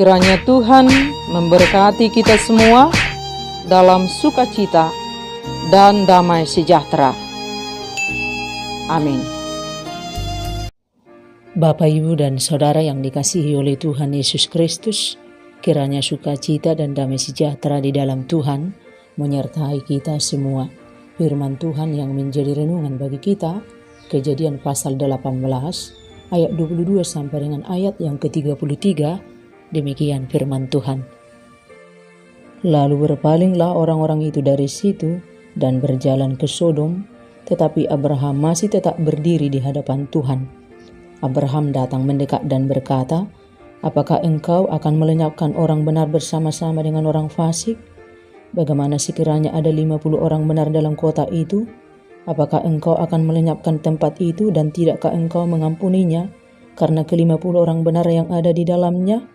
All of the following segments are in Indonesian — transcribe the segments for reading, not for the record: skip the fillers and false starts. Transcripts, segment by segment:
Kiranya Tuhan memberkati kita semua dalam sukacita dan damai sejahtera. Amin. Bapak, Ibu, dan Saudara yang dikasihi oleh Tuhan Yesus Kristus, kiranya sukacita dan damai sejahtera di dalam Tuhan menyertai kita semua. Firman Tuhan yang menjadi renungan bagi kita, Kejadian pasal 18 ayat 22 sampai dengan ayat yang ke-33. Demikian firman Tuhan. Lalu berpalinglah orang-orang itu dari situ dan berjalan ke Sodom, tetapi Abraham masih tetap berdiri di hadapan Tuhan. Abraham datang mendekat dan berkata, "Apakah engkau akan melenyapkan orang benar bersama-sama dengan orang fasik? Bagaimana sekiranya ada 50 orang benar dalam kota itu? Apakah engkau akan melenyapkan tempat itu dan tidakkah engkau mengampuninya karena ke-50 orang benar yang ada di dalamnya?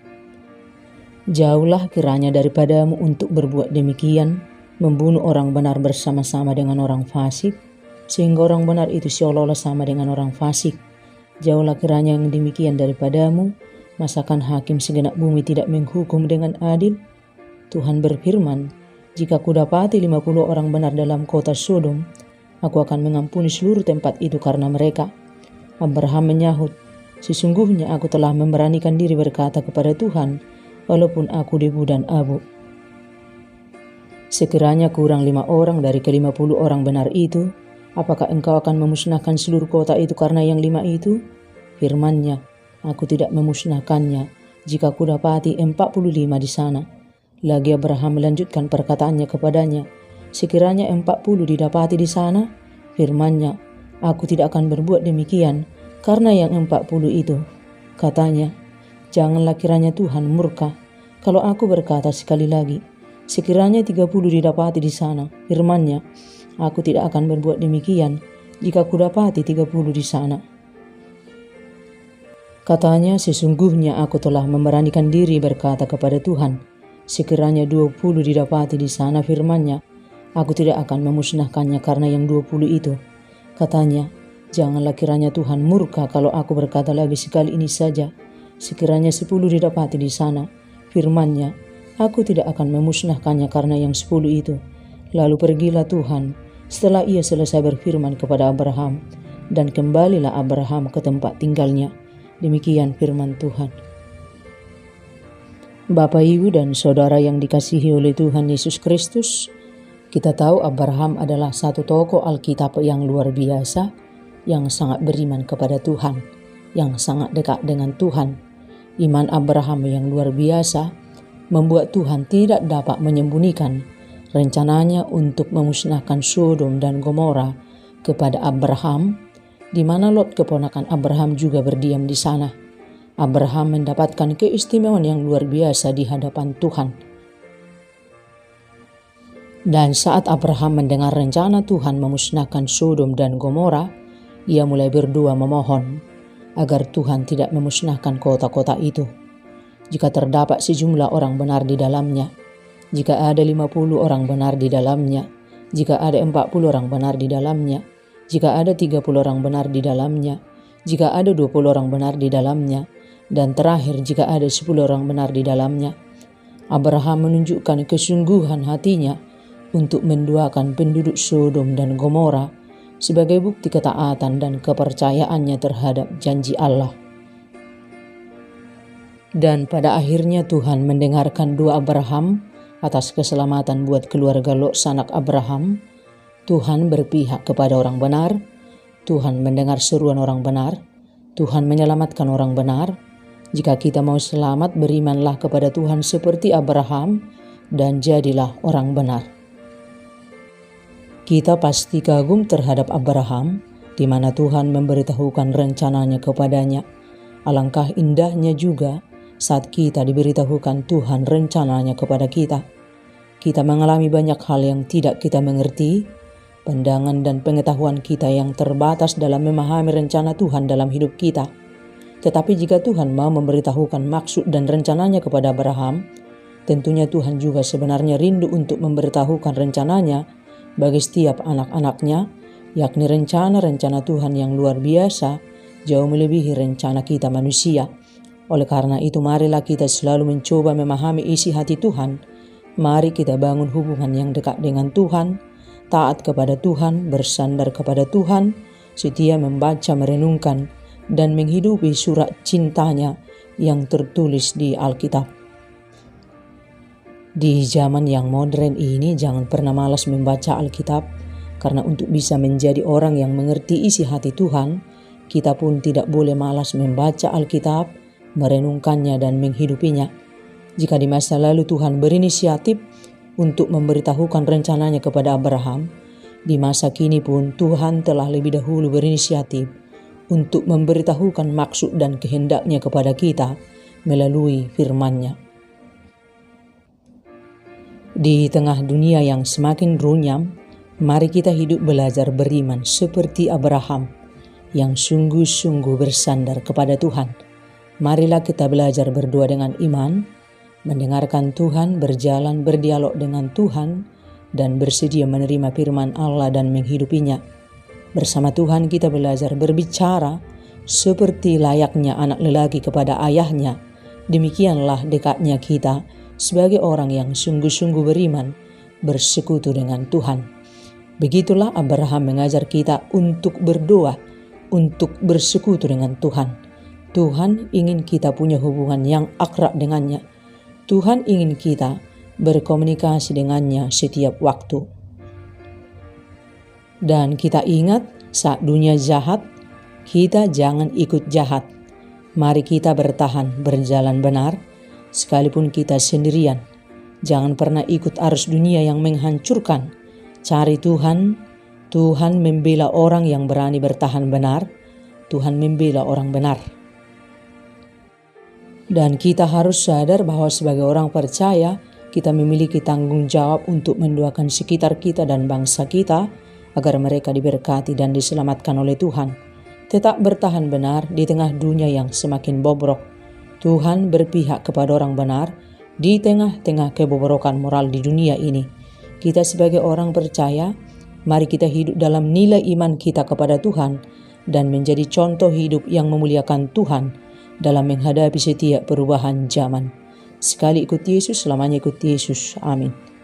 Jauhlah kiranya daripadamu untuk berbuat demikian, membunuh orang benar bersama-sama dengan orang fasik, sehingga orang benar itu seolah-olah sama dengan orang fasik. Jauhlah kiranya yang demikian daripadamu, masakan hakim segenap bumi tidak menghukum dengan adil?" Tuhan berfirman, "Jika kudapati 50 orang benar dalam kota Sodom, aku akan mengampuni seluruh tempat itu karena mereka." Abraham menyahut, "Sesungguhnya aku telah memberanikan diri berkata kepada Tuhan, walaupun aku debu dan abu. Sekiranya kurang 5 orang dari ke-50 orang benar itu, apakah engkau akan memusnahkan seluruh kota itu karena yang 5 itu?" Firman-Nya, "Aku tidak memusnahkannya jika kudapati 45 di sana." Lagi Abraham melanjutkan perkataannya kepadanya, "Sekiranya 40 didapati di sana?" Firman-Nya, "Aku tidak akan berbuat demikian karena yang 40 itu." Katanya, "Janganlah kiranya Tuhan murka kalau aku berkata sekali lagi, sekiranya 30 didapati di sana." Firman-Nya, "Aku tidak akan berbuat demikian jika kudapati 30 di sana." Katanya, "Sesungguhnya aku telah memberanikan diri berkata kepada Tuhan, sekiranya 20 didapati di sana." Firman-Nya, "Aku tidak akan memusnahkannya karena yang 20 itu." Katanya, "Janganlah kiranya Tuhan murka kalau aku berkata lagi sekali ini saja, sekiranya 10 didapati di sana." Firman-Nya, "Aku tidak akan memusnahkannya karena yang 10 itu." Lalu pergilah Tuhan setelah ia selesai berfirman kepada Abraham, dan kembalilah Abraham ke tempat tinggalnya. Demikian firman Tuhan. Bapak, Ibu, dan Saudara yang dikasihi oleh Tuhan Yesus Kristus, kita tahu Abraham adalah satu tokoh Alkitab yang luar biasa, yang sangat beriman kepada Tuhan, yang sangat dekat dengan Tuhan. Iman Abraham yang luar biasa membuat Tuhan tidak dapat menyembunyikan rencananya untuk memusnahkan Sodom dan Gomora kepada Abraham, di mana Lot keponakan Abraham juga berdiam di sana. Abraham mendapatkan keistimewaan yang luar biasa di hadapan Tuhan. Dan saat Abraham mendengar rencana Tuhan memusnahkan Sodom dan Gomora, ia mulai berdoa memohon agar Tuhan tidak memusnahkan kota-kota itu. Jika terdapat sejumlah orang benar di dalamnya, jika ada 50 orang benar di dalamnya, jika ada 40 orang benar di dalamnya, jika ada 30 orang benar di dalamnya, jika ada 20 orang benar di dalamnya, dan terakhir jika ada 10 orang benar di dalamnya. Abraham menunjukkan kesungguhan hatinya untuk mendoakan penduduk Sodom dan Gomora sebagai bukti ketaatan dan kepercayaannya terhadap janji Allah. Dan pada akhirnya Tuhan mendengarkan doa Abraham atas keselamatan buat keluarga Lot sanak Abraham. Tuhan berpihak kepada orang benar, Tuhan mendengar seruan orang benar, Tuhan menyelamatkan orang benar. Jika kita mau selamat, berimanlah kepada Tuhan seperti Abraham dan jadilah orang benar. Kita pasti kagum terhadap Abraham, di mana Tuhan memberitahukan rencananya kepadanya. Alangkah indahnya juga saat kita diberitahukan Tuhan rencananya kepada kita. Kita mengalami banyak hal yang tidak kita mengerti, pandangan dan pengetahuan kita yang terbatas dalam memahami rencana Tuhan dalam hidup kita. Tetapi jika Tuhan mau memberitahukan maksud dan rencananya kepada Abraham, tentunya Tuhan juga sebenarnya rindu untuk memberitahukan rencananya bagi setiap anak-anaknya, yakni rencana-rencana Tuhan yang luar biasa, jauh melebihi rencana kita manusia. Oleh karena itu, marilah kita selalu mencoba memahami isi hati Tuhan. Mari kita bangun hubungan yang dekat dengan Tuhan, taat kepada Tuhan, bersandar kepada Tuhan, setia membaca, merenungkan, dan menghidupi surat cintanya yang tertulis di Alkitab. Di zaman yang modern ini, jangan pernah malas membaca Alkitab, karena untuk bisa menjadi orang yang mengerti isi hati Tuhan, kita pun tidak boleh malas membaca Alkitab, merenungkannya, dan menghidupinya. Jika di masa lalu Tuhan berinisiatif untuk memberitahukan rencananya kepada Abraham, di masa kini pun Tuhan telah lebih dahulu berinisiatif untuk memberitahukan maksud dan kehendaknya kepada kita melalui firman-Nya. Di tengah dunia yang semakin runyam, mari kita hidup belajar beriman seperti Abraham yang sungguh-sungguh bersandar kepada Tuhan. Marilah kita belajar berdoa dengan iman, mendengarkan Tuhan, berjalan berdialog dengan Tuhan, dan bersedia menerima firman Allah dan menghidupinya. Bersama Tuhan kita belajar berbicara seperti layaknya anak lelaki kepada ayahnya. Demikianlah dekatnya kita sebagai orang yang sungguh-sungguh beriman, bersekutu dengan Tuhan. Begitulah Abraham mengajar kita untuk berdoa, untuk bersekutu dengan Tuhan. Tuhan ingin kita punya hubungan yang akrab dengannya. Tuhan ingin kita berkomunikasi dengannya setiap waktu. Dan kita ingat, saat dunia jahat, kita jangan ikut jahat. Mari kita bertahan, berjalan benar, sekalipun kita sendirian. Jangan pernah ikut arus dunia yang menghancurkan. Cari Tuhan. Tuhan membela orang yang berani bertahan benar. Tuhan membela orang benar. Dan kita harus sadar bahwa sebagai orang percaya, kita memiliki tanggung jawab untuk mendoakan sekitar kita dan bangsa kita agar mereka diberkati dan diselamatkan oleh Tuhan. Tetap bertahan benar di tengah dunia yang semakin bobrok. Tuhan berpihak kepada orang benar di tengah-tengah kebobrokan moral di dunia ini. Kita sebagai orang percaya, mari kita hidup dalam nilai iman kita kepada Tuhan dan menjadi contoh hidup yang memuliakan Tuhan dalam menghadapi setiap perubahan zaman. Sekali ikut Yesus, selamanya ikut Yesus. Amin.